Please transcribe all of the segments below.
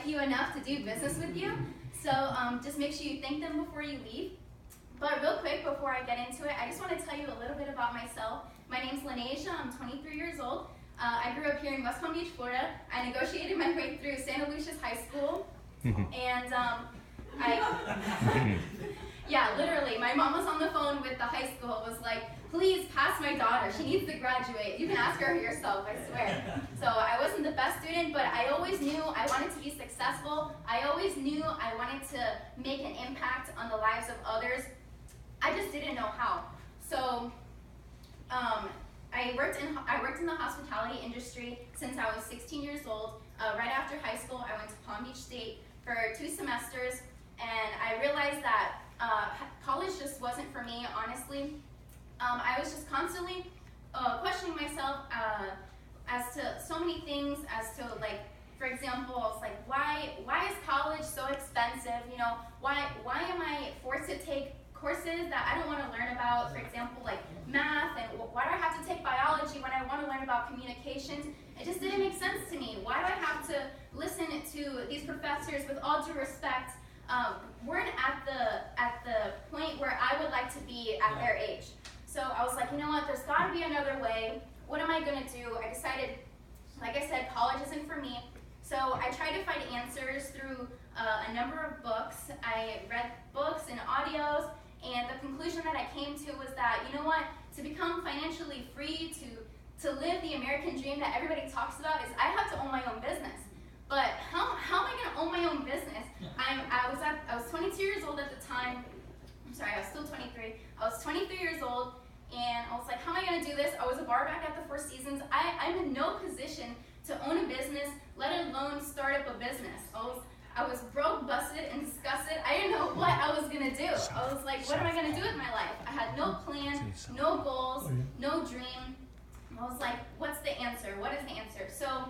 like you enough to do business with you. So just make sure you thank them before you leave. But real quick, before I get into it, I just want to tell you a little bit about myself. My name's Lanesia. I'm 23 years old. I grew up here in West Palm Beach, Florida. I negotiated my way through Santa Lucia's high school. And yeah, literally, my mom was on the phone with the high school, was like, please pass my daughter. She needs to graduate. You can ask her yourself, I swear. So I wasn't the best student, but I always knew I wanted to be successful. I always knew I wanted to make an impact on the lives of others. I just didn't know how. So I worked in the hospitality industry since I was 16 years old. Right after high school, I went to Palm Beach State for 2 semesters, and I realized that college just wasn't for me, honestly. I was just constantly questioning myself as to so many things, as to, like, for example, I was like, why is college so expensive? You know, why am I forced to take courses that I don't want to learn about, for example, like math, and why do I have to take biology when I want to learn about communications? It just didn't make sense to me. Why do I have to listen to these professors? With all due respect, weren't at the point where I would like to be at their age. So I was like, you know what, there's got to be another way. What am I going to do? I decided, like I said, college isn't for me. So I tried to find answers through a number of books. I read books and audios, and the conclusion that I came to was that, you know what, to become financially free, to live the American dream that everybody talks about, is I have to own my own business. But how am I going to own my own business? I was 22 years old at the time. I'm sorry, I was still 23. I was 23 years old, and I was like, how am I going to do this? I was a barback at the Four Seasons. I'm in no position to own a business, let alone start up a business. I was broke, busted, and disgusted. I didn't know what I was going to do. I was like, what am I going to do with my life? I had no plan, no goals, no dream. I was like, what's the answer? What is the answer? So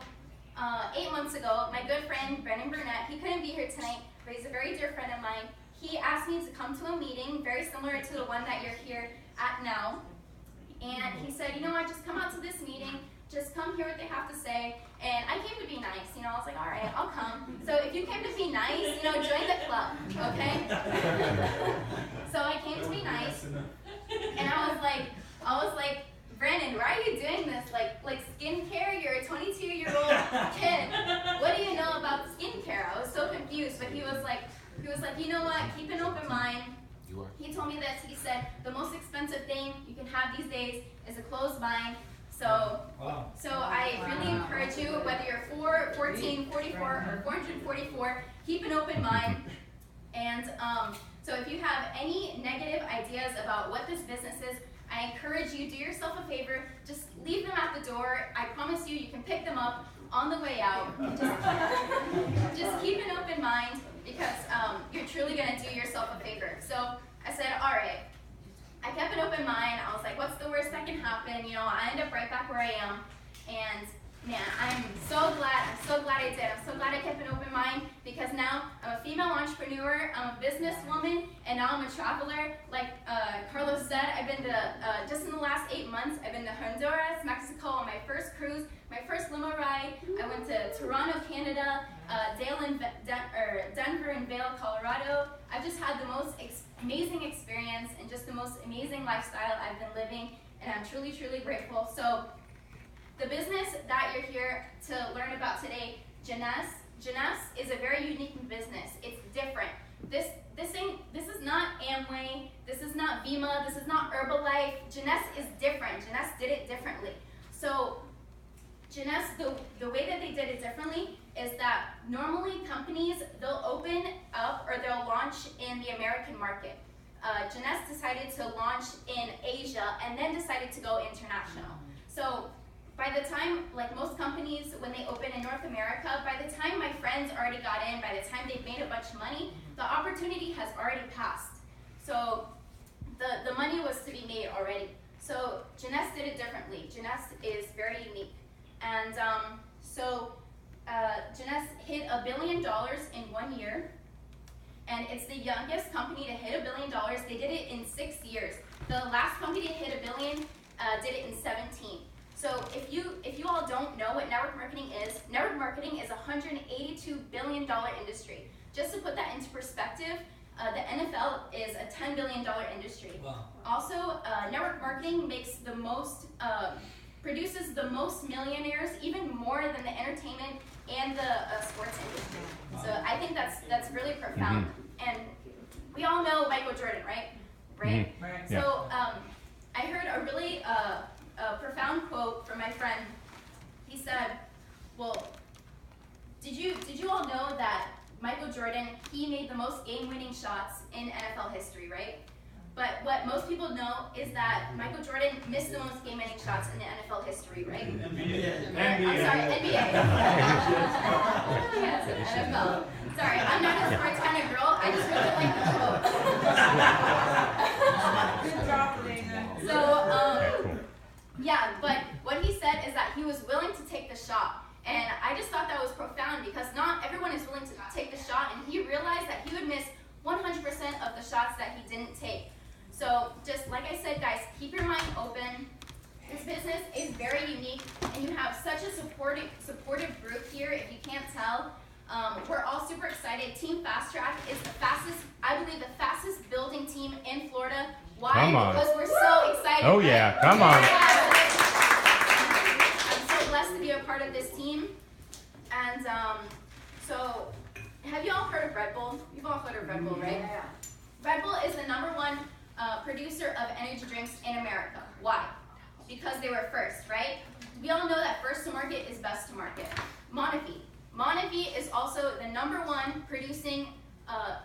8 months ago, my good friend, Brendan Burnett, he couldn't be here tonight, but he's a very dear friend of mine. He asked me to come to a meeting very similar to the one that you're here at now. And he said, you know what, just come out to this meeting. Just come hear what they have to say. And I came to be nice, you know, I was like, all right, I'll come. So if you came to be nice, you know, join the club, okay? So I came to be nice, and I was like, Brandon, why are you doing this? Like skincare? You're a 22-year-old kid. What do you know about skincare? I was so confused, but he was like, you know what, keep an open mind. He told me this, he said, the most expensive thing you can have these days is a closed mind. So I really encourage you, whether you're 4, 14, 44, or 444, keep an open mind. And so if you have any negative ideas about what this business is, I encourage you, do yourself a favor, just leave them at the door. I promise you can pick them up on the way out. Just keep an open mind, because you're truly going to do yourself a favor. So I said, all right. I kept an open mind. I was like, what's the worst that can happen? You know, I end up right back where I am. And man, I'm so glad I did. I'm so glad I kept an open mind, because now I'm a female entrepreneur, I'm a businesswoman, and now I'm a traveler. Like Carlos said, I've been to, just in the last 8 months, I've been to Honduras, Mexico on my first cruise, my first limo ride. I went to Toronto, Canada, Denver and Vail, Colorado. I've just had the most amazing experience and just the most amazing lifestyle I've been living, and I'm truly, truly grateful. So the business that you're here to learn about today, Jeunesse is a very unique business. It's different. This is not Amway, this is not Vima, this is not Herbalife. Jeunesse is different. Jeunesse did it differently. So Jeunesse, the way that they did it differently is that normally companies, they'll open up or they'll launch in the American market. Jeunesse decided to launch in Asia and then decided to go international. So by the time, like most companies, when they open in North America, by the time my friends already got in, by the time they've made a bunch of money, the opportunity has already passed. So the money was to be made already. So Jeunesse did it differently. Jeunesse is very unique. And Jeunesse hit $1 billion in 1 year. And it's the youngest company to hit $1 billion. They did it in 6 years. The last company to hit $1 billion did it in 17. So if you all don't know what network marketing is a $182 billion industry. Just to put that into perspective, the NFL is a $10 billion industry. Wow. Also, network marketing makes the most, produces the most millionaires, even more than the entertainment and the sports industry. Wow. So I think that's really profound. And we all know Michael Jordan, right? Right. Right. So I heard a really a profound quote from my friend. He said, "Well, did you all know that Michael Jordan, he made the most game-winning shots in NFL history, right? But what most people know is that Michael Jordan missed the most game-winning shots in the NFL history, right? NBA. I'm sorry, NBA. Yes, NFL. Sorry, I'm not a sports kind of girl. I just really like the quote. Good job, Elena. So, yeah, but what he said is that he was willing to take the shot. And I just thought that was profound because not everyone is willing to take the shot, and he realized that he would miss 100% of the shots that he didn't take. So just like I said, guys, keep your mind open. This business is very unique, and you have such a supportive group here, if you can't tell. We're all super excited. Team Fast Track is the fastest, I believe, the fastest building team in Florida. Why? Come on. Because we're so excited. Oh, right? yeah. Come on. I'm so blessed to be a part of this team. And so, have you all heard of Red Bull? You've all heard of Red Bull, right? Yeah. Red Bull is the #1 producer of energy drinks in America. Why? Because they were first, right? We all know that first to market is best to market. Monavie is also the #1 producing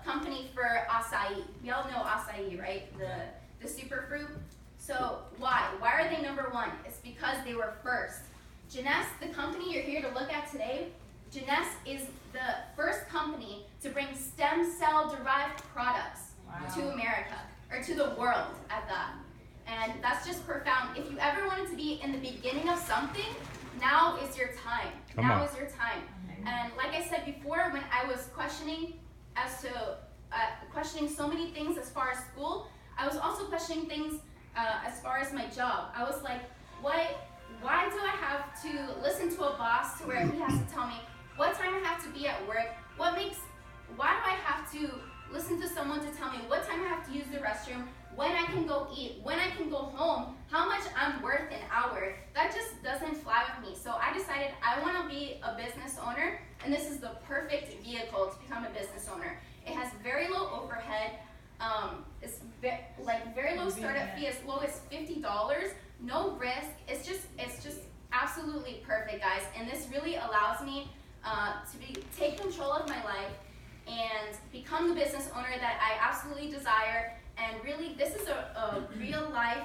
company for acai. We all know acai, right? The superfruit. So why? Why are they #1? It's because they were first. Jeunesse, the company you're here to look at today, Jeunesse is the first company to bring stem cell derived products to America, or to the world at that. And that's just profound. If you ever wanted to be in the beginning of something, now is your time. Now is your time. And like I said before, when I was questioning questioning so many things as far as school, I was also questioning things as far as my job. I was like, why do I have to listen to a boss to where he has to tell me what time I have to be at work? Why do I have to listen to someone to tell me what time I have to use the restroom, when I can go eat, when I can go home, how much I'm worth an hour? That just doesn't fly with me. So I decided I want to be a business owner, and this is the perfect vehicle to become a business owner. It has very low overhead. It's very low startup fee, as low as $50. No risk. It's just absolutely perfect, guys. And this really allows me to take control of my life and become the business owner that I absolutely desire. And really, this is a real life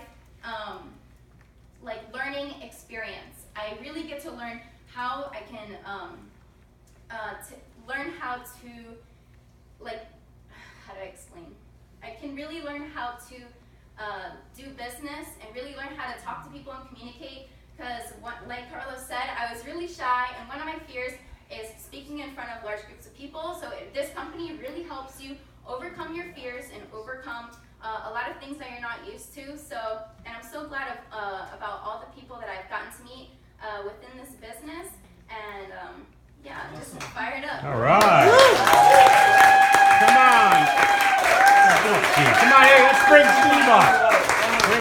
learning experience. I really get to learn how I can learn how to how do I explain? I can really learn how to do business and really learn how to talk to people and communicate. Because, like Carlos said, I was really shy, and one of my fears is speaking in front of large groups of people. So this company really helps you overcome your fears and overcome a lot of things that you're not used to. So, and I'm so glad about all the people that I've gotten to meet within this business. And yeah, I'm just fired up. All right.